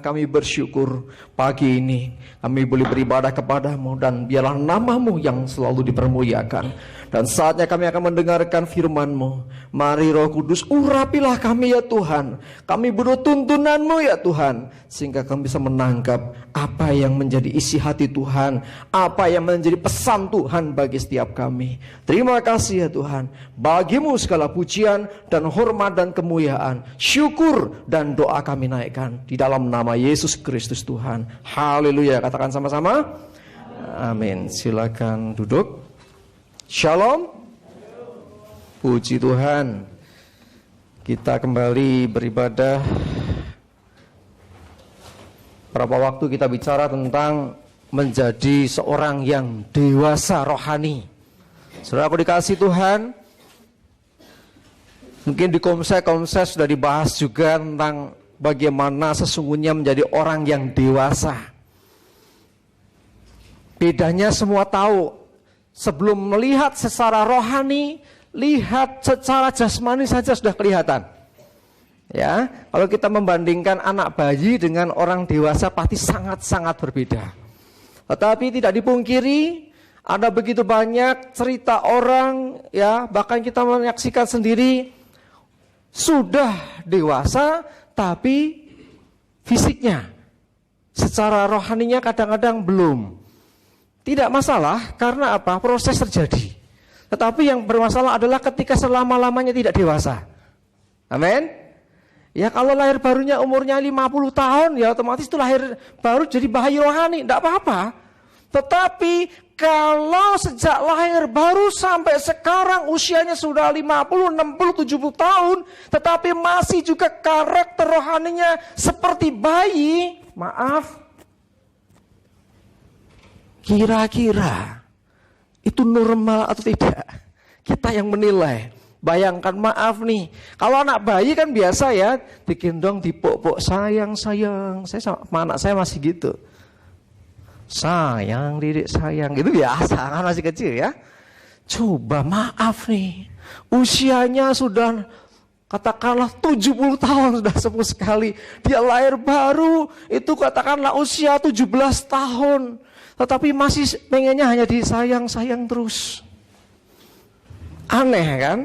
kami bersyukur pagi ini kami boleh beribadah kepadamu, dan biarlah namamu yang selalu dipermuliakan. Dan saatnya kami akan mendengarkan firman-Mu. Mari Roh Kudus, urapilah kami ya Tuhan. Kami butuh tuntunan-Mu ya Tuhan, sehingga kami bisa menangkap apa yang menjadi isi hati Tuhan, apa yang menjadi pesan Tuhan bagi setiap kami. Terima kasih ya Tuhan. Bagimu segala pujian dan hormat dan kemuliaan, syukur dan doa kami naikkan di dalam nama Yesus Kristus Tuhan. Haleluya. Katakan sama-sama. Amin. Silakan duduk. Shalom. Puji Tuhan. Kita kembali beribadah. Berapa waktu kita bicara tentang menjadi seorang yang dewasa rohani. Saudara aku dikasih Tuhan, mungkin di komsel sudah dibahas juga tentang bagaimana sesungguhnya menjadi orang yang dewasa. Bedanya semua tahu. Sebelum melihat secara rohani, lihat secara jasmani saja sudah kelihatan. Ya, kalau kita membandingkan anak bayi dengan orang dewasa pasti sangat-sangat berbeda. Tetapi tidak dipungkiri, ada begitu banyak cerita orang, ya, bahkan kita menyaksikan sendiri sudah dewasa, tapi fisiknya, secara rohaninya kadang-kadang belum. Tidak masalah, karena apa? Proses terjadi. Tetapi yang bermasalah adalah ketika selama-lamanya tidak dewasa. Amin. Ya kalau lahir barunya umurnya 50 tahun, ya otomatis itu lahir baru jadi bayi rohani, tidak apa-apa. Tetapi kalau sejak lahir baru sampai sekarang usianya sudah 50, 60, 70 tahun, tetapi masih juga karakter rohaninya seperti bayi, maaf. Kira-kira itu normal atau tidak? Kita yang menilai. Bayangkan, maaf nih, kalau anak bayi kan biasa ya, digendong, dipok-pok, sayang. Saya sama anak saya masih gitu. Sayang, didik sayang, gitu biasa kan masih kecil ya. Coba maaf nih, usianya sudah katakanlah 70 tahun, sudah sepuh sekali. Dia lahir baru, itu katakanlah usia 17 tahun. Tetapi masih pengennya hanya disayang-sayang terus. Aneh kan?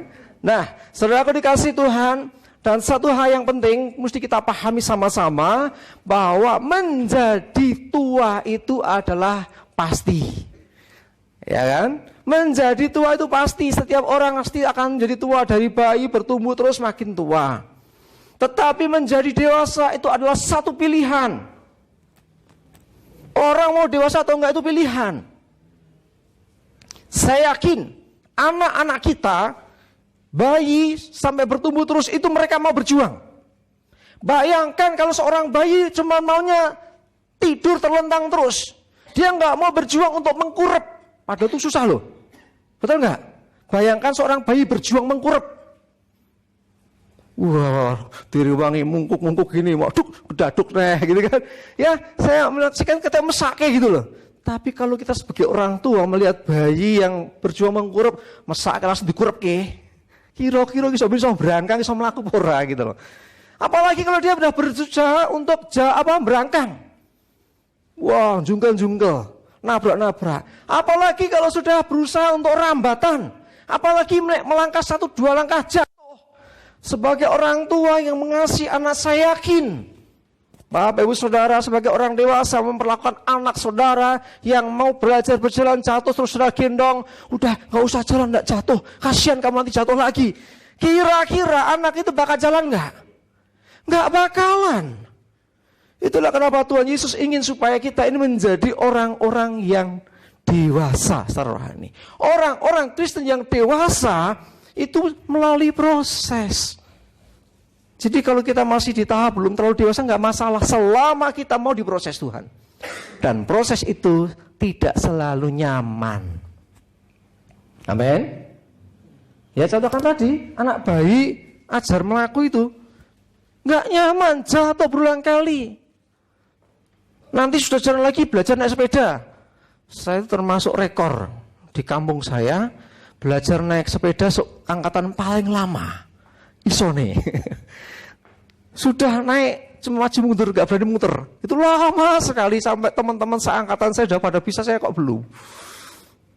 Nah, saudaraku dikasih Tuhan, dan satu hal yang penting mesti kita pahami sama-sama, bahwa menjadi tua itu adalah pasti. Ya kan? Menjadi tua itu pasti. Setiap orang pasti akan menjadi tua, dari bayi bertumbuh terus makin tua. Tetapi menjadi dewasa itu adalah satu pilihan. Orang mau dewasa atau enggak itu pilihan. Saya yakin anak-anak kita, bayi sampai bertumbuh terus, itu mereka mau berjuang. Bayangkan kalau seorang bayi cuma maunya tidur terlentang terus, dia enggak mau berjuang untuk mengkurep. Padahal itu susah loh. Betul enggak? Bayangkan seorang bayi berjuang mengkurep. Wah, diriwangi mungkuk-mungkuk gini, waduh, gedaduk nih, gitu kan. Ya, saya menyaksikan kita mesake gitu loh. Tapi kalau kita sebagai orang tua melihat bayi yang berjuang mengkurep, mesake langsung dikurep ke. Kira-kira bisa berangkang, bisa melaku pora gitu loh. Apalagi kalau dia sudah berusaha untuk berangkang. Wah, jungkel-jungkel, nabrak-nabrak. Apalagi kalau sudah berusaha untuk rambatan. Apalagi melangkah 1-2 langkah jatuh. Sebagai orang tua yang mengasihi anak, saya yakin Bapak Ibu Saudara sebagai orang dewasa memperlakukan anak saudara yang mau belajar berjalan jatuh terus sudah gendong, udah gak usah jalan, gak jatuh, kasihan kamu nanti jatuh lagi. Kira-kira anak itu bakal jalan gak? Gak bakalan. Itulah kenapa Tuhan Yesus ingin supaya kita ini menjadi orang-orang yang dewasa secara rohani. Orang-orang Kristen yang dewasa itu melalui proses. Jadi kalau kita masih di tahap belum terlalu dewasa nggak masalah, selama kita mau diproses Tuhan. Dan proses itu tidak selalu nyaman. Amin. Ya contohkan tadi, anak bayi ajar melaku itu nggak nyaman, jatuh berulang kali. Nanti sudah jalan lagi belajar naik sepeda. Saya itu termasuk rekor di kampung saya. Belajar naik sepeda angkatan paling lama. Isone. Sudah naik cuma maju mundur, nggak berani muter. Itu lama sekali sampai teman-teman seangkatan saya sudah pada bisa, saya kok belum.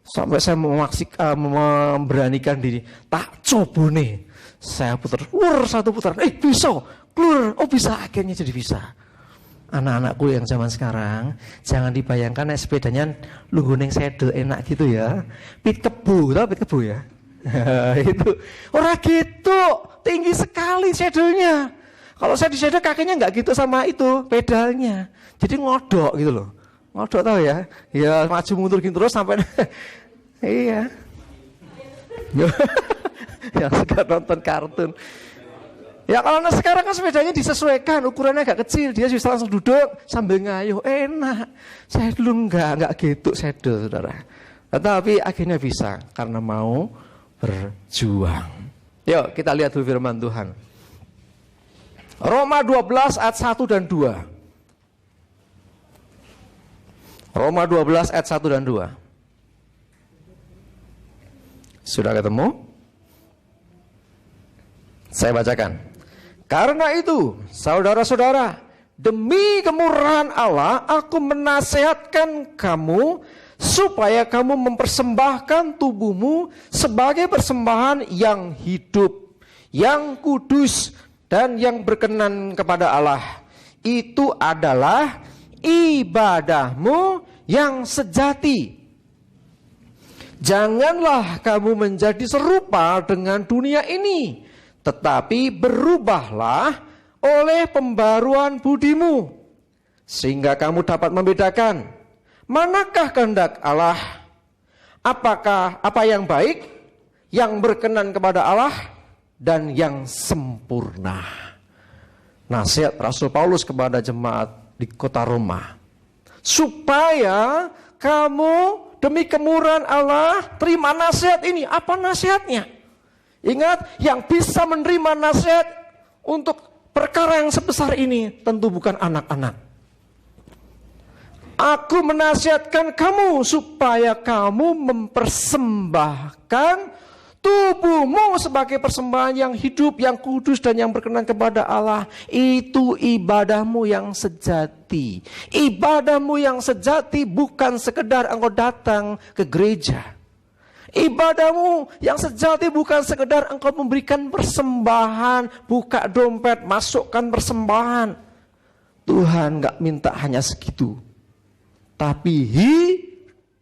Sampai saya memberanikan diri, tak coba nih. Saya putar, satu putaran, bisa, keluar, bisa, akhirnya jadi bisa. Anak-anakku yang zaman sekarang, jangan dibayangkan sepedanya lungguh sedel enak gitu ya. Pit kebo ya. Itu orang gitu, tinggi sekali sedelnya. Kalau saya di sedel kakinya nggak gitu sama itu pedalnya, jadi ngodok gitu loh. Ngodok tahu ya? Ya maju mundur gitu terus sampai iya. Yang suka nonton kartun. Ya kalau anak sekarang kan sepedanya disesuaikan, ukurannya agak kecil, dia bisa langsung duduk sambil ngayuh, enak. Saya dulu enggak gitu sedel, saudara. Tetapi akhirnya bisa karena mau berjuang. Yuk kita lihat dulu firman Tuhan. Roma 12 ayat 1 dan 2. Roma 12 ayat 1 dan 2. Sudah ketemu? Saya bacakan. Karena itu, saudara-saudara, demi kemurahan Allah, aku menasihatkan kamu supaya kamu mempersembahkan tubuhmu sebagai persembahan yang hidup, yang kudus, dan yang berkenan kepada Allah. Itu adalah ibadahmu yang sejati. Janganlah kamu menjadi serupa dengan dunia ini, tetapi berubahlah oleh pembaruan budimu, sehingga kamu dapat membedakan manakah kehendak Allah, apakah apa yang baik, yang berkenan kepada Allah, dan yang sempurna. Nasihat Rasul Paulus kepada jemaat di kota Roma, supaya kamu demi kemurahan Allah terima nasihat ini. Apa nasihatnya? Ingat, yang bisa menerima nasihat untuk perkara yang sebesar ini tentu bukan anak-anak. Aku menasihatkan kamu supaya kamu mempersembahkan tubuhmu sebagai persembahan yang hidup, yang kudus, dan yang berkenan kepada Allah. Itu ibadahmu yang sejati. Ibadahmu yang sejati bukan sekedar engkau datang ke gereja. Ibadahmu yang sejati bukan sekedar engkau memberikan persembahan, buka dompet, masukkan persembahan. Tuhan gak minta hanya segitu, tapi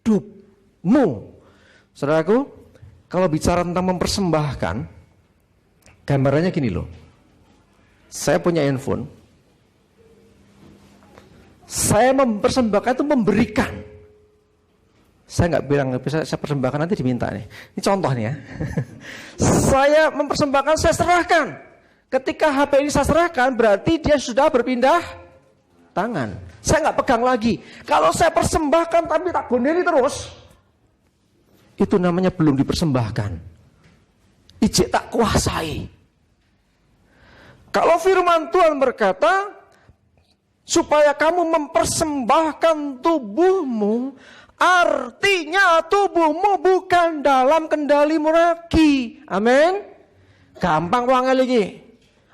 hidupmu. Saudaraku, kalau bicara tentang mempersembahkan, gambarannya gini loh. Saya punya handphone, saya mempersembahkan itu memberikan. Saya nggak bilang bisa saya persembahkan, nanti diminta nih. Ini contohnya. Saya mempersembahkan, saya serahkan. Ketika HP ini saya serahkan, berarti dia sudah berpindah tangan. Saya nggak pegang lagi. Kalau saya persembahkan tapi tak gondeli terus, itu namanya belum dipersembahkan. Ijek tak kuasai. Kalau firman Tuhan berkata, supaya kamu mempersembahkan tubuhmu, artinya tubuhmu bukan dalam kendalimu lagi. Amin. Gampang wangel lagi.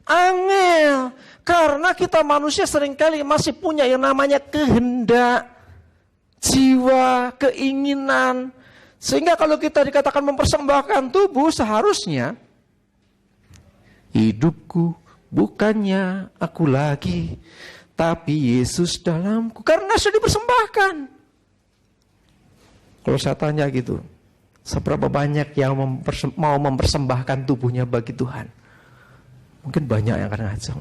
Angel. Karena kita manusia seringkali masih punya yang namanya kehendak, jiwa, keinginan. Sehingga kalau kita dikatakan mempersembahkan tubuh, seharusnya hidupku bukannya aku lagi, tapi Yesus dalamku. Karena sudah dipersembahkan. Kalau saya tanya gitu, seberapa banyak yang mau mempersembahkan tubuhnya bagi Tuhan? Mungkin banyak yang akan ngajak.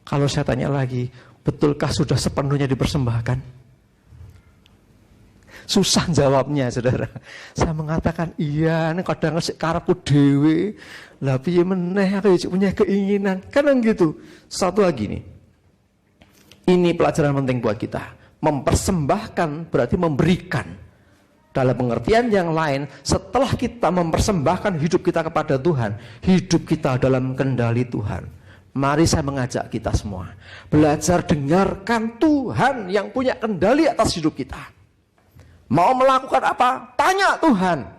Kalau saya tanya lagi, betulkah sudah sepenuhnya dipersembahkan? Susah jawabnya, saudara. Saya mengatakan iya, ini kadang karepku dewe, lah piye meneh aku punya keinginan. Kadang gitu. Satu lagi nih. Ini pelajaran penting buat kita. Mempersembahkan berarti memberikan. Dalam pengertian yang lain, setelah kita mempersembahkan hidup kita kepada Tuhan, hidup kita dalam kendali Tuhan. Mari saya mengajak kita semua belajar dengarkan Tuhan yang punya kendali atas hidup kita. Mau melakukan apa? Tanya Tuhan.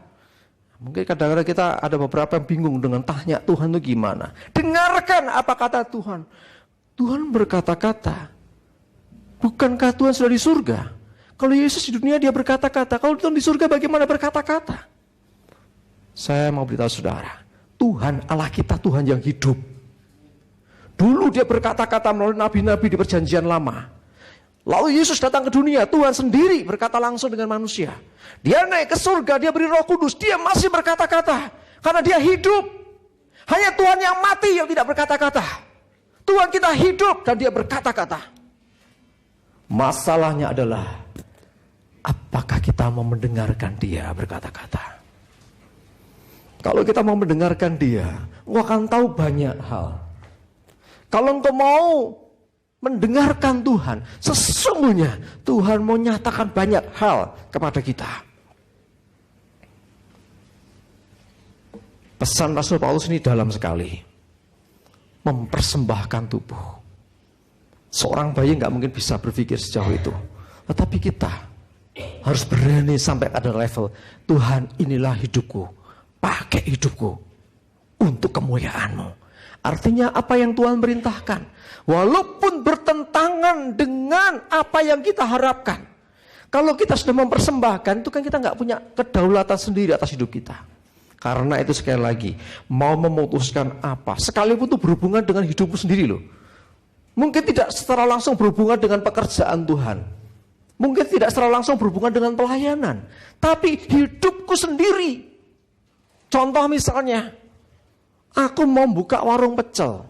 Mungkin kadang-kadang kita ada beberapa yang bingung dengan tanya Tuhan itu gimana. Dengarkan apa kata Tuhan. Tuhan berkata-kata. Bukankah Tuhan sudah di surga? Kalau Yesus di dunia dia berkata-kata. Kalau Tuhan di surga bagaimana berkata-kata? Saya mau beritahu saudara, Tuhan Allah kita Tuhan yang hidup. Dulu dia berkata-kata melalui nabi-nabi di perjanjian lama. Lalu Yesus datang ke dunia, Tuhan sendiri berkata langsung dengan manusia. Dia naik ke surga, dia beri Roh Kudus, dia masih berkata-kata. Karena dia hidup. Hanya Tuhan yang mati yang tidak berkata-kata. Tuhan kita hidup dan dia berkata-kata. Masalahnya adalah, apakah kita mau mendengarkan dia berkata-kata? Kalau kita mau mendengarkan dia, engkau akan tahu banyak hal. Kalau engkau mau mendengarkan Tuhan, sesungguhnya Tuhan mau nyatakan banyak hal kepada kita. Pesan Rasul Paulus ini dalam sekali. Mempersembahkan tubuh. Seorang bayi nggak mungkin bisa berpikir sejauh itu. Tetapi kita harus berani sampai pada level, Tuhan inilah hidupku. Pakai hidupku untuk kemuliaan-Mu. Artinya apa yang Tuhan perintahkan, walaupun bertentangan dengan apa yang kita harapkan. Kalau kita sudah mempersembahkan, itu kan kita nggak punya kedaulatan sendiri atas hidup kita. Karena itu sekali lagi, mau memutuskan apa, sekalipun itu berhubungan dengan hidupku sendiri loh. Mungkin tidak secara langsung berhubungan dengan pekerjaan Tuhan. Mungkin tidak secara langsung berhubungan dengan pelayanan. Tapi hidupku sendiri. Contoh misalnya, aku mau buka warung pecel.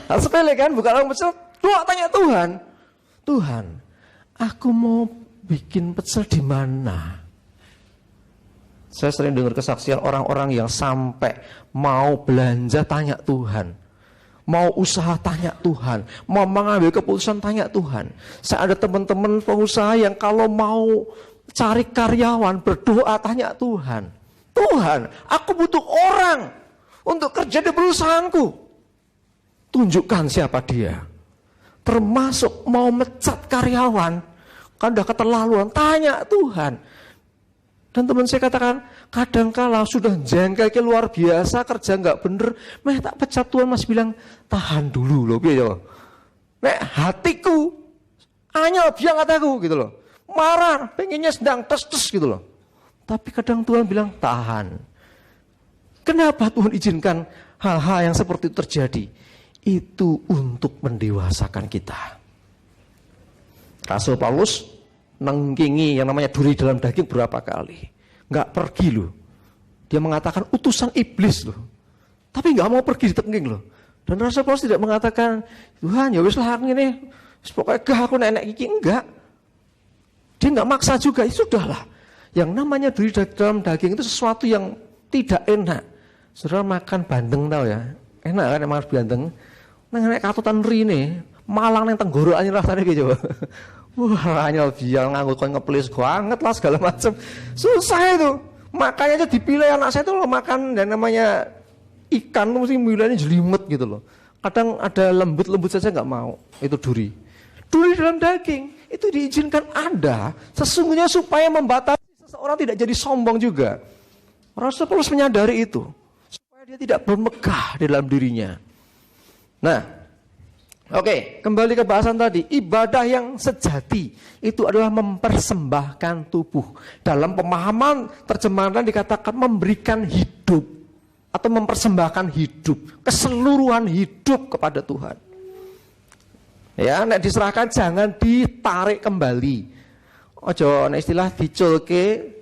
Hal sepele kan, buka warung pecel. Doa tanya Tuhan, Tuhan, aku mau bikin pecel di mana? Saya sering dengar kesaksian orang-orang yang sampai mau belanja tanya Tuhan, mau usaha tanya Tuhan, mau mengambil keputusan tanya Tuhan. Saya ada teman-teman pengusaha yang kalau mau cari karyawan berdoa tanya Tuhan. Tuhan, aku butuh orang untuk kerja di perusahaanku. Tunjukkan siapa dia. Termasuk mau mecat karyawan, kan udah keterlaluan, tanya Tuhan. Dan teman saya katakan, kadangkala sudah jengkel luar biasa, kerja nggak bener, tak pecat, Tuhan masih bilang, tahan dulu loh, biar nek hatiku, anyel biang kataku gitu loh, marah, pengennya sedang tes-tes gitu loh. Tapi kadang Tuhan bilang, tahan. Kenapa Tuhan izinkan hal-hal yang seperti itu terjadi? Itu untuk mendewasakan kita. Rasul Paulus nengkingi yang namanya duri dalam daging berapa kali. Nggak pergi loh. Dia mengatakan utusan iblis loh. Tapi nggak mau pergi ditengking loh. Dan Rasul Paulus tidak mengatakan, Tuhan ya wis lah ini, pokoknya gak aku nenek iki, enggak. Dia nggak maksa juga, ya sudahlah. Yang namanya duri dalam daging itu sesuatu yang tidak enak. Saudara makan bandeng tahu ya? Enak kan makan bandeng? Nek katutan rine, malang nang tenggorokan rasane piye coba. Wah, anyel biang nganggo kon ngeplis banget lah segala macam. Susah itu. Makanya aja dipilih anak saya itu loh makan dan namanya ikan mesti milihnya jelimet gitu loh. Kadang ada lembut-lembut saja nggak mau. Itu duri. Duri dalam daging itu diizinkan ada sesungguhnya supaya membatasi seseorang tidak jadi sombong juga. Rasul Paulus menyadari itu supaya dia tidak bermegah di dalam dirinya. Nah, oke, kembali ke bahasan tadi. Ibadah yang sejati itu adalah mempersembahkan tubuh. Dalam pemahaman terjemahan dikatakan memberikan hidup atau mempersembahkan hidup, keseluruhan hidup kepada Tuhan. Ya, nek diserahkan jangan ditarik kembali. Ojo nek istilah diculke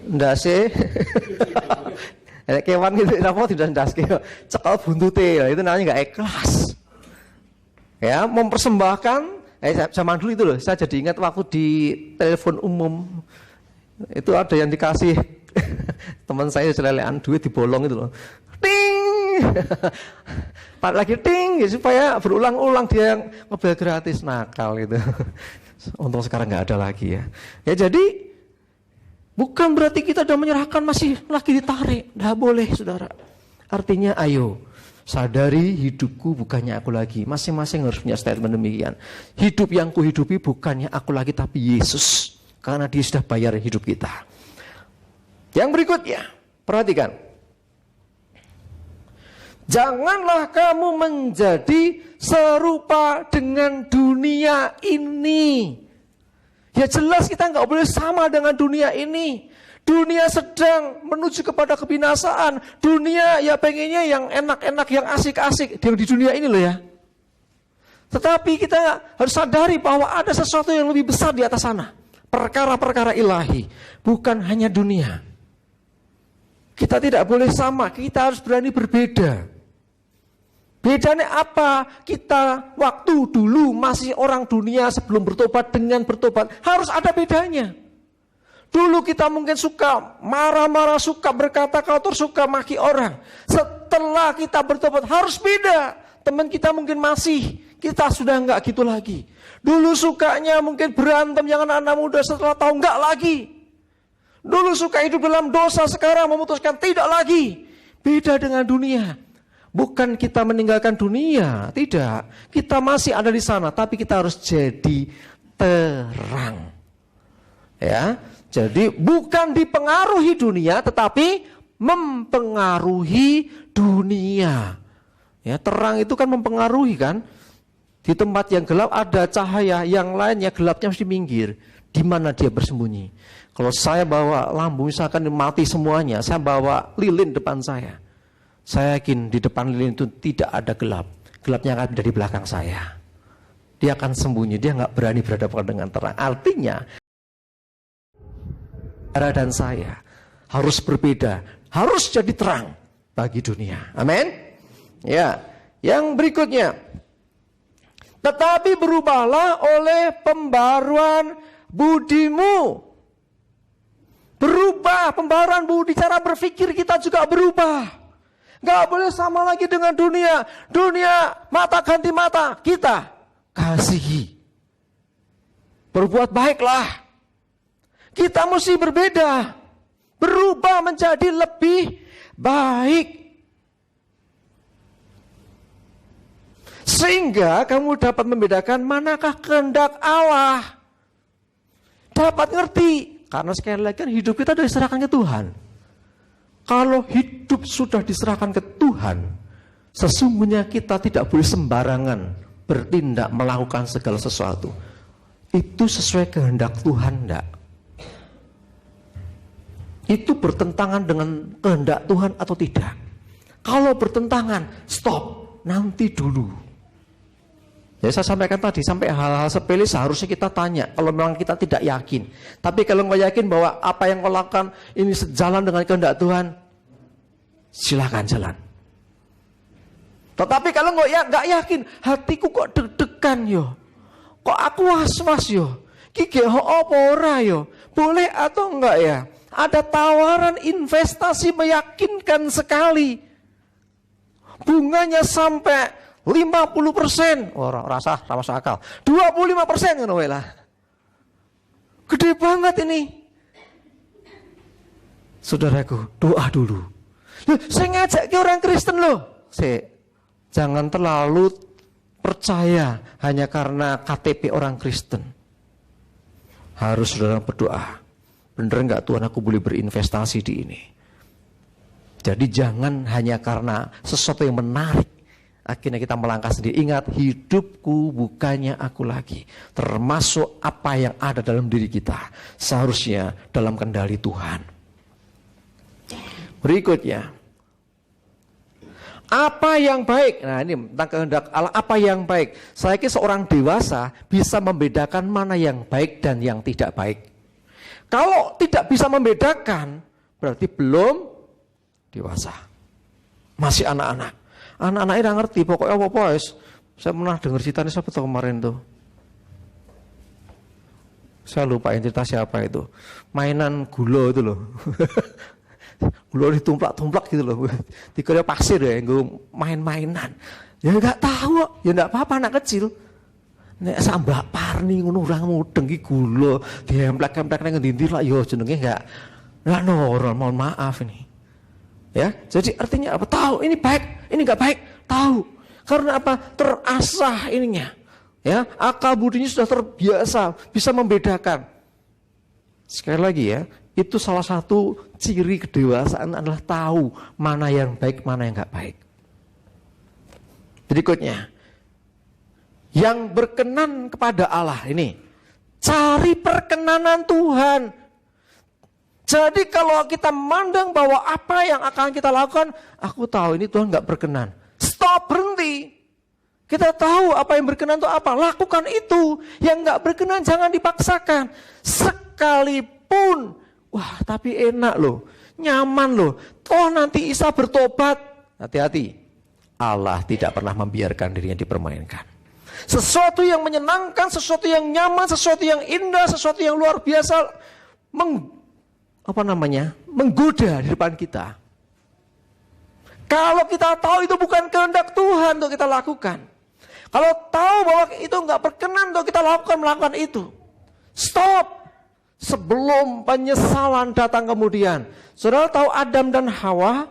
ndase. Kewan gitu, kenapa tidak ndaske? Cekal buntute, itu namanya nggak ikhlas. Ya, mempersembahkan. Zaman dulu itu loh, saya jadi ingat waktu di telepon umum itu ada yang dikasih teman saya selelean duit dibolong itu loh. Ting, lagi ting, ya, supaya berulang-ulang dia yang ngebel gratis, nakal gitu. Untung sekarang nggak ada lagi ya. Ya jadi bukan berarti kita sudah menyerahkan masih lagi ditarik, nggak boleh saudara. Artinya ayo sadari hidupku bukannya aku lagi. Masing-masing harus punya statement demikian. Hidup yang kuhidupi bukannya aku lagi tapi Yesus, karena Dia sudah bayar hidup kita. Yang berikutnya, perhatikan. Janganlah kamu menjadi serupa dengan dunia ini. Ya jelas kita nggak boleh sama dengan dunia ini. Dunia sedang menuju kepada kebinasaan. Dunia ya pengennya yang enak-enak, yang asik-asik. Yang di dunia ini loh ya. Tetapi kita harus sadari bahwa ada sesuatu yang lebih besar di atas sana. Perkara-perkara ilahi. Bukan hanya dunia. Kita tidak boleh sama, kita harus berani berbeda. Bedanya apa? Kita waktu dulu masih orang dunia sebelum bertobat dengan bertobat. Harus ada bedanya. Dulu kita mungkin suka marah-marah, suka berkata kotor, suka maki orang. Setelah kita bertobat harus beda. Teman kita mungkin masih, kita sudah enggak gitu lagi. Dulu sukanya mungkin berantem yang anak-anak muda, setelah tahu enggak lagi. Dulu suka hidup dalam dosa, sekarang memutuskan tidak lagi. Beda dengan dunia. Bukan kita meninggalkan dunia, tidak. Kita masih ada di sana, tapi kita harus jadi terang. Ya, jadi bukan dipengaruhi dunia, tetapi mempengaruhi dunia. Ya, terang itu kan mempengaruhi kan. Di tempat yang gelap ada cahaya, yang lainnya gelapnya mesti minggir. Di mana dia bersembunyi? Kalau saya bawa lampu, misalkan mati semuanya, saya bawa lilin depan saya. Saya yakin di depan lilin itu tidak ada gelap. Gelapnya akan ada di belakang saya. Dia akan sembunyi, dia nggak berani berhadapan dengan terang. Artinya, saudara dan saya harus berbeda, harus jadi terang bagi dunia. Amin. Ya, yang berikutnya. Tetapi berubahlah oleh pembaruan budimu. Berubah, pembaruan budi, cara berpikir kita juga berubah. Gak boleh sama lagi dengan dunia. Dunia mata ganti mata, kita kasihi. Berbuat baiklah. Kita mesti berbeda. Berubah menjadi lebih baik. Sehingga kamu dapat membedakan manakah kehendak Allah. Dapat ngerti. Karena sekali lagi kan hidup kita sudah diserahkan ke Tuhan. Kalau hidup sudah diserahkan ke Tuhan, sesungguhnya kita tidak boleh sembarangan bertindak melakukan segala sesuatu. Itu sesuai kehendak Tuhan enggak? Itu bertentangan dengan kehendak Tuhan atau tidak? Kalau bertentangan, stop, nanti dulu. Ya saya sampaikan tadi, sampai hal-hal sepele seharusnya kita tanya kalau memang kita tidak yakin. Tapi kalau nggak yakin bahwa apa yang kau lakukan ini sejalan dengan kehendak Tuhan, silakan jalan. Tetapi kalau nggak yakin, hatiku kok deg-degan yo, kok aku was-was yo, kiki apa ora yo, boleh atau enggak ya? Ada tawaran investasi meyakinkan sekali, bunganya sampai 50%, rasa masuk akal. 25% ngono wae lah. Gede banget ini. Saudaraku, doa dulu. Loh, saya ngajak ke orang Kristen loh. Jangan terlalu percaya hanya karena KTP orang Kristen. Harus saudara berdoa. Bener enggak Tuhan aku boleh berinvestasi di ini? Jadi jangan hanya karena sesuatu yang menarik akhirnya kita melangkah sendiri. Ingat, hidupku bukannya aku lagi. Termasuk apa yang ada dalam diri kita. Seharusnya dalam kendali Tuhan. Berikutnya. Apa yang baik? Nah ini tentang kehendak Allah. Apa yang baik? Saya kira seorang dewasa bisa membedakan mana yang baik dan yang tidak baik. Kalau tidak bisa membedakan, berarti belum dewasa. Masih anak-anak. Anak-anak ini ngerti, pokoknya apa-apa. Saya pernah dengar ceritanya siapa tuh kemarin tuh. Saya lupa cerita siapa itu. Mainan gula itu loh. Gula ditumplak-tumplak gitu loh. Dikira pasir ya, gue main-mainan. Ya nggak tahu, ya nggak apa-apa anak kecil. Nek sambak parni ngono urang mudeng iki gula, diemplek-emplek nang ngendi lah yo jenenge enggak normal, mohon maaf ini. Ya, jadi artinya apa? Tahu ini baik, ini enggak baik, tahu. Karena apa? Terasah ininya. Ya, akal budinya sudah terbiasa, bisa membedakan. Sekali lagi ya, itu salah satu ciri kedewasaan adalah tahu mana yang baik, mana yang enggak baik. Berikutnya, yang berkenan kepada Allah ini, cari perkenanan Tuhan. Jadi kalau kita memandang bahwa apa yang akan kita lakukan, aku tahu ini Tuhan gak berkenan. Stop, berhenti. Kita tahu apa yang berkenan itu apa, lakukan itu. Yang gak berkenan jangan dipaksakan. Sekalipun, wah tapi enak loh, nyaman loh. Toh nanti Isa bertobat. Hati-hati, Allah tidak pernah membiarkan dirinya dipermainkan. Sesuatu yang menyenangkan, sesuatu yang nyaman, sesuatu yang indah, sesuatu yang luar biasa menggoda di depan kita. Kalau kita tahu itu bukan kehendak Tuhan untuk kita lakukan, kalau tahu bahwa itu nggak berkenan untuk kita melakukan itu, stop sebelum penyesalan datang kemudian. Saudara tahu Adam dan Hawa?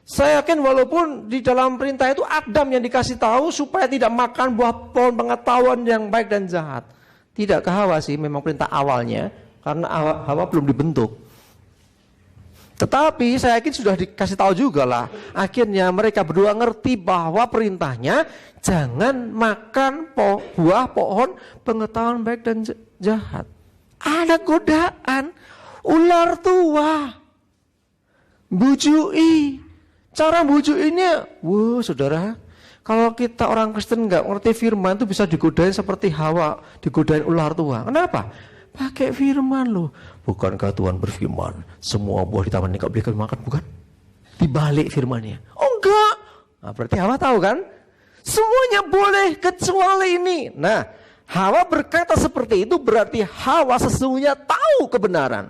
Saya yakin walaupun di dalam perintah itu Adam yang dikasih tahu supaya tidak makan buah pohon pengetahuan yang baik dan jahat. Tidak ke Hawa sih, memang perintah awalnya, karena Hawa belum dibentuk. Tetapi saya yakin sudah dikasih tahu juga lah. Akhirnya mereka berdua ngerti bahwa perintahnya jangan makan buah pohon pengetahuan baik dan jahat. Ada godaan, ular tua, bujui. Cara bujuinnya, wah saudara, kalau kita orang Kristen nggak ngerti firman itu bisa digodain seperti Hawa, digodain ular tua. Kenapa? Pakai firman loh. Bukankah Tuhan berfirman, semua buah di taman ini kau boleh makan, bukan? Dibalik firmannya. Oh enggak. Nah, berarti Hawa tahu kan? Semuanya boleh kecuali ini. Nah, Hawa berkata seperti itu berarti Hawa sesungguhnya tahu kebenaran.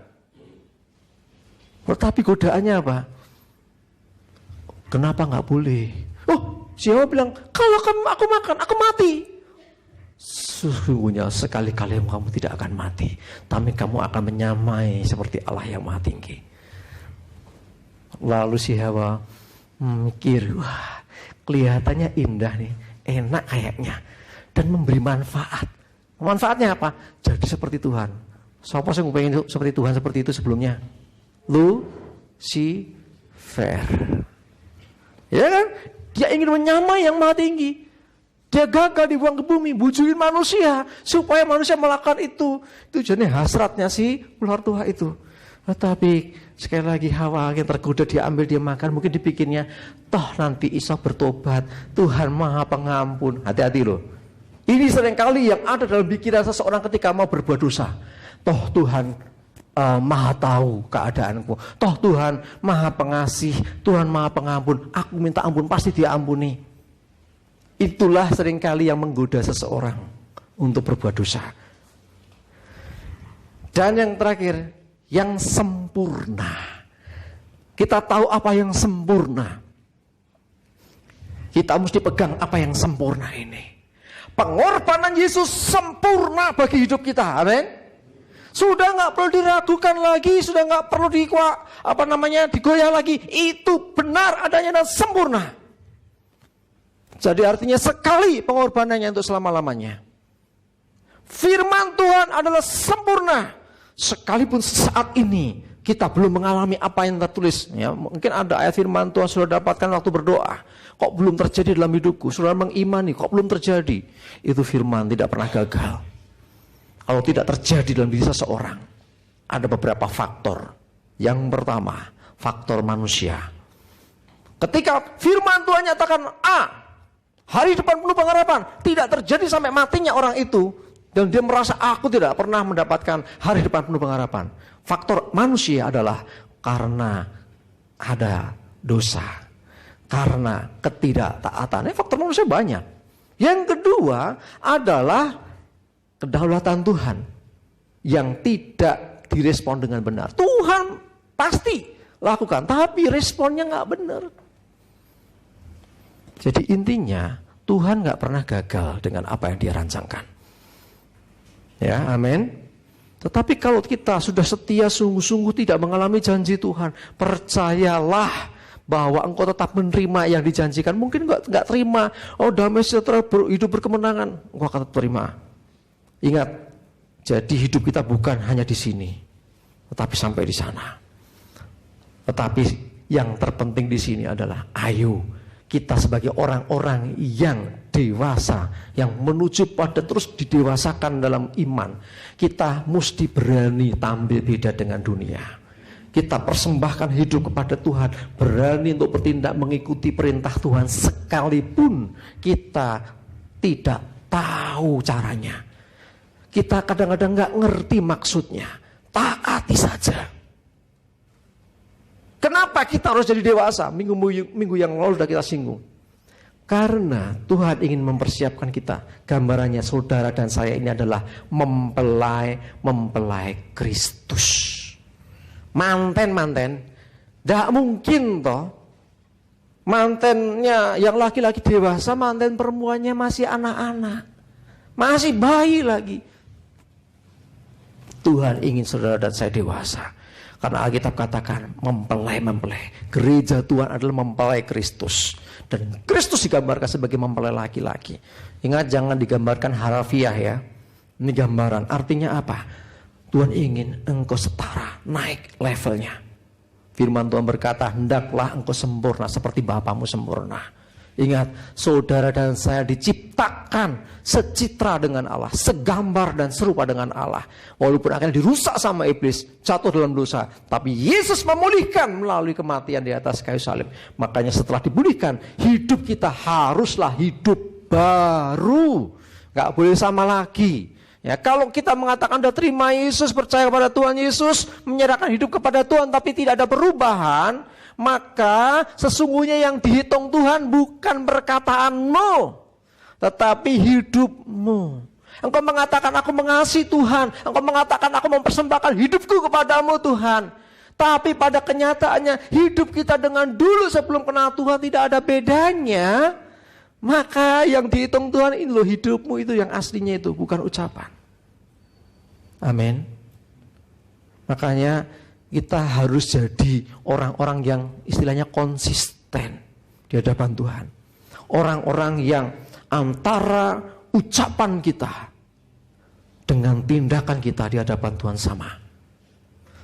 Tetapi godaannya apa? Kenapa nggak boleh? Oh, si Hawa bilang, kalau aku makan, aku mati. Sesungguhnya sekali-kali kamu tidak akan mati, tapi kamu akan menyamai seperti Allah yang Maha Tinggi. Lalu si Hawa mikir, wah kelihatannya indah nih, enak kayaknya, dan memberi manfaat. Manfaatnya apa? Jadi seperti Tuhan. Siapa sih yang pengen seperti Tuhan seperti itu sebelumnya? Lucifer. Ya kan? Dia ingin menyamai yang Maha Tinggi. Dia gagal dibuang ke bumi, bujukin manusia supaya manusia melakukan itu. Itu jadi hasratnya si ular tua itu. Tetapi sekali lagi Hawa yang tergoda, dia ambil, dia makan. Mungkin dipikirnya, toh nanti Isa bertobat, Tuhan Maha Pengampun. Hati-hati loh. Ini seringkali yang ada dalam pikiran seseorang ketika mau berbuat dosa. Toh Tuhan Maha tahu keadaanku. Toh Tuhan Maha Pengasih, Tuhan Maha Pengampun. Aku minta ampun, pasti Dia ampuni. Itulah seringkali yang menggoda seseorang untuk berbuat dosa. Dan yang terakhir, yang sempurna. Kita tahu apa yang sempurna. Kita mesti pegang apa yang sempurna ini. Pengorbanan Yesus sempurna bagi hidup kita. Amin. Sudah nggak perlu diragukan lagi, sudah nggak perlu digoyah lagi. Itu benar adanya dan sempurna. Jadi artinya sekali pengorbanannya untuk selama-lamanya. Firman Tuhan adalah sempurna. Sekalipun saat ini kita belum mengalami apa yang tertulis. Ya, mungkin ada ayat firman Tuhan sudah dapatkan waktu berdoa. Kok belum terjadi dalam hidupku? Sudah mengimani, kok belum terjadi? Itu firman tidak pernah gagal. Kalau tidak terjadi dalam diri seseorang, ada beberapa faktor. Yang pertama, faktor manusia. Ketika firman Tuhan nyatakan A, hari depan penuh pengharapan, tidak terjadi sampai matinya orang itu, dan dia merasa aku tidak pernah mendapatkan hari depan penuh pengharapan. Faktor manusia adalah karena ada dosa, karena ketidaktaatan. Faktor manusia banyak. Yang kedua adalah kedaulatan Tuhan yang tidak direspon dengan benar. Tuhan pasti lakukan, tapi responnya nggak benar. Jadi intinya Tuhan nggak pernah gagal dengan apa yang Dia rancangkan. Ya, amin. Tetapi kalau kita sudah setia sungguh-sungguh tidak mengalami janji Tuhan, percayalah bahwa engkau tetap menerima yang dijanjikan. Mungkin nggak terima, oh damai sejahtera hidup berkemenangan, engkau akan terima. Ingat, jadi hidup kita bukan hanya di sini, tetapi sampai di sana. Tetapi yang terpenting di sini adalah ayo Kita sebagai orang-orang yang dewasa, yang menuju pada terus didewasakan dalam iman, kita mesti berani tampil beda dengan dunia. Kita persembahkan hidup kepada Tuhan, berani untuk bertindak mengikuti perintah Tuhan sekalipun kita tidak tahu caranya. Kita kadang-kadang gak ngerti maksudnya, taati saja. Kenapa kita harus jadi dewasa? Minggu yang lalu sudah kita singgung. Karena Tuhan ingin mempersiapkan kita. Gambarannya saudara dan saya ini adalah mempelai Kristus. Manten. Tidak mungkin toh. Mantennya yang laki-laki dewasa, manten perempuannya masih anak-anak. Masih bayi lagi. Tuhan ingin saudara dan saya dewasa. Karena Alkitab katakan mempelai. Gereja Tuhan adalah mempelai Kristus. Dan Kristus digambarkan sebagai mempelai laki-laki. Ingat, jangan digambarkan harafiah ya. Ini gambaran. Artinya apa? Tuhan ingin engkau setara, naik levelnya. Firman Tuhan berkata, hendaklah engkau sempurna seperti Bapamu sempurna. Ingat, saudara dan saya diciptakan secitra dengan Allah, segambar dan serupa dengan Allah. Walaupun akhirnya dirusak sama iblis, jatuh dalam dosa, tapi Yesus memulihkan melalui kematian di atas kayu salib. Makanya setelah dipulihkan, hidup kita haruslah hidup baru, gak boleh sama lagi. Ya, kalau kita mengatakan sudah terima Yesus, percaya kepada Tuhan Yesus, menyerahkan hidup kepada Tuhan, tapi tidak ada perubahan, maka sesungguhnya yang dihitung Tuhan bukan perkataanmu, tetapi hidupmu. Engkau mengatakan aku mengasihi Tuhan, engkau mengatakan aku mempersembahkan hidupku kepadamu Tuhan, tapi pada kenyataannya hidup kita dengan dulu sebelum kenal Tuhan tidak ada bedanya. Maka yang dihitung Tuhan ini loh, hidupmu itu yang aslinya itu, bukan ucapan. Amin. Makanya kita harus jadi orang-orang yang istilahnya konsisten di hadapan Tuhan. Orang-orang yang antara ucapan kita dengan tindakan kita di hadapan Tuhan sama.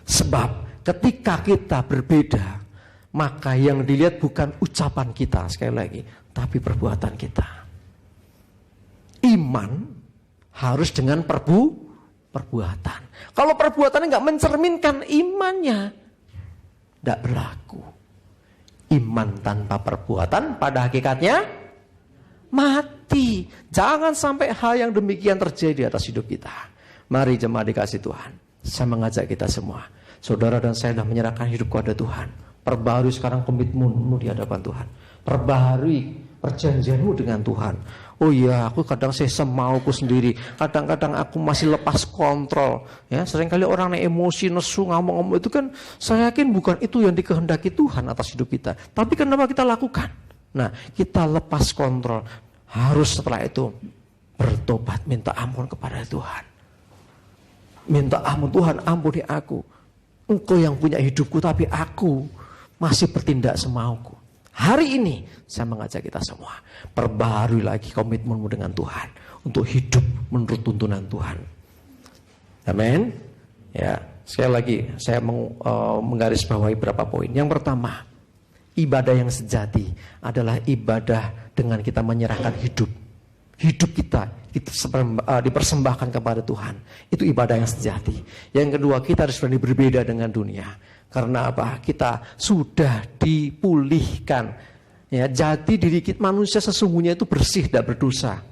Sebab ketika kita berbeda, maka yang dilihat bukan ucapan kita, sekali lagi, tapi perbuatan kita. Iman harus dengan perbuatan. Kalau perbuatannya nggak mencerminkan imannya, tidak berlaku. Iman tanpa perbuatan pada hakikatnya mati. Jangan sampai hal yang demikian terjadi di atas hidup kita. Mari jemaat dikasih Tuhan, saya mengajak kita semua, saudara dan saya sudah menyerahkan hidup kepada Tuhan. Perbaharui sekarang komitmenmu di hadapan Tuhan. Perbaharui perjanjianmu dengan Tuhan. Oh iya, aku kadang saya semauku sendiri. Kadang-kadang aku masih lepas kontrol. Ya, seringkali orang yang emosi, nesu, ngomong-ngomong itu kan saya yakin bukan itu yang dikehendaki Tuhan atas hidup kita. Tapi kenapa kita lakukan? Nah, kita lepas kontrol. Harus setelah itu bertobat, minta ampun kepada Tuhan. Minta ampun, Tuhan ampuni aku. Engkau yang punya hidupku, tapi aku masih bertindak semauku. Hari ini saya mengajak kita semua, perbaharui lagi komitmenmu dengan Tuhan untuk hidup menurut tuntunan Tuhan. Amin. Ya, sekali lagi saya menggarisbawahi beberapa poin. Yang pertama, ibadah yang sejati adalah ibadah dengan kita menyerahkan hidup. Hidup kita dipersembahkan kepada Tuhan. Itu ibadah yang sejati. Yang kedua, kita harus berani berbeda dengan dunia. Karena apa? Kita sudah dipulihkan. Ya, jati diri kita manusia sesungguhnya itu bersih, tidak berdosa.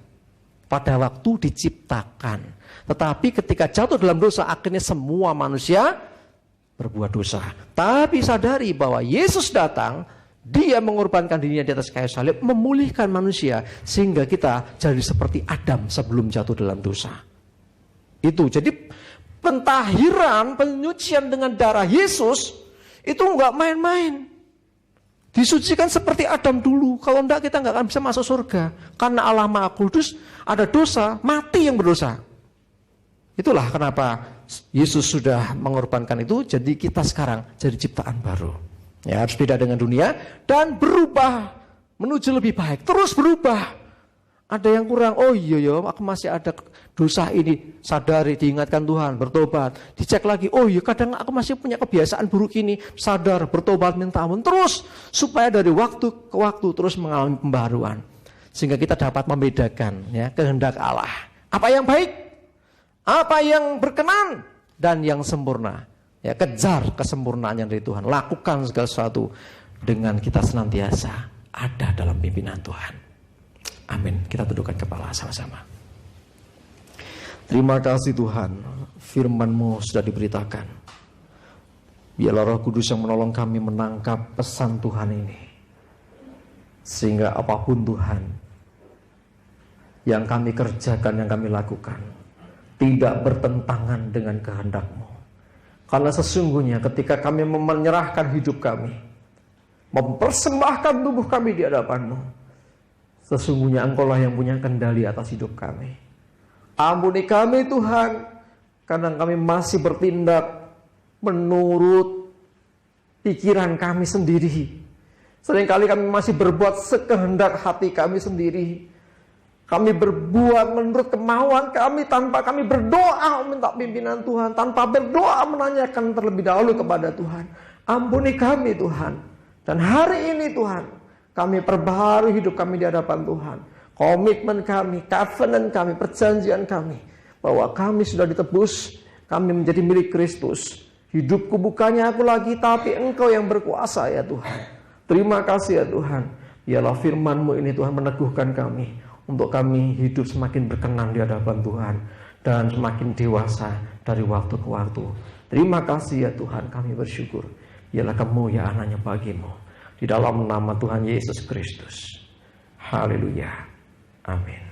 Pada waktu diciptakan. Tetapi ketika jatuh dalam dosa, akhirnya semua manusia berbuat dosa. Tapi sadari bahwa Yesus datang, Dia mengorbankan dirinya di atas kayu salib, memulihkan manusia. Sehingga kita jadi seperti Adam sebelum jatuh dalam dosa. Itu, jadi pentahiran, penyucian dengan darah Yesus itu enggak main-main. Disucikan seperti Adam dulu. Kalau enggak kita enggak akan bisa masuk surga. Karena Allah Maha Kudus, ada dosa, mati yang berdosa. Itulah kenapa Yesus sudah mengorbankan itu. Jadi kita sekarang jadi ciptaan baru. Ya, harus beda dengan dunia dan berubah menuju lebih baik. Terus berubah. Ada yang kurang, oh iya ya, aku masih ada dosa ini, sadari, diingatkan Tuhan, bertobat. Dicek lagi, oh iya kadang aku masih punya kebiasaan buruk ini, sadar, bertobat, minta ampun. Terus, supaya dari waktu ke waktu terus mengalami pembaharuan. Sehingga kita dapat membedakan ya kehendak Allah. Apa yang baik, apa yang berkenan, dan yang sempurna. Ya, kejar kesempurnaan yang dari Tuhan. Lakukan segala sesuatu dengan kita senantiasa ada dalam pimpinan Tuhan. Amin. Kita tundukkan kepala sama-sama. Terima kasih Tuhan, firman-Mu sudah diberitakan. Biarlah Roh Kudus yang menolong kami menangkap pesan Tuhan ini. Sehingga apapun Tuhan yang kami kerjakan, yang kami lakukan, tidak bertentangan dengan kehendak-Mu. Karena sesungguhnya ketika kami menyerahkan hidup kami, mempersembahkan tubuh kami di hadapan-Mu, sesungguhnya Engkau-lah yang punya kendali atas hidup kami. Ampuni kami Tuhan, karena kami masih bertindak menurut pikiran kami sendiri. Seringkali kami masih berbuat sekehendak hati kami sendiri. Kami berbuat menurut kemauan kami tanpa kami berdoa minta pimpinan Tuhan, tanpa berdoa menanyakan terlebih dahulu kepada Tuhan. Ampuni kami Tuhan. Dan hari ini Tuhan, kami perbaharui hidup kami di hadapan Tuhan. Komitmen kami, covenant kami, perjanjian kami, bahwa kami sudah ditebus, kami menjadi milik Kristus. Hidupku bukannya aku lagi, tapi Engkau yang berkuasa ya Tuhan. Terima kasih ya Tuhan. Biarlah firman-Mu ini Tuhan meneguhkan kami, untuk kami hidup semakin berkenan di hadapan Tuhan, dan semakin dewasa dari waktu ke waktu. Terima kasih ya Tuhan, kami bersyukur. Biarlah kemuliaan-Nya bagimu. Di dalam nama Tuhan Yesus Kristus. Haleluya. Amin.